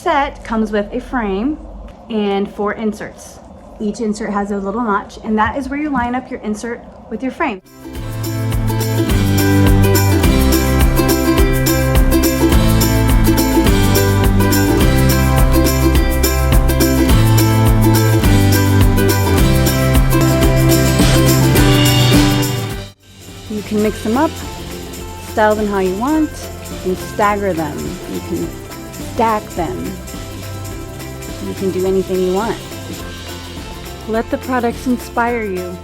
set comes with a frame and 4 inserts. Each insert has a little notch, and that is where you line up your insert with your frame. You can mix them up, style them how you want, and stagger them. You can stack them. You can do anything you want. Let the products inspire you.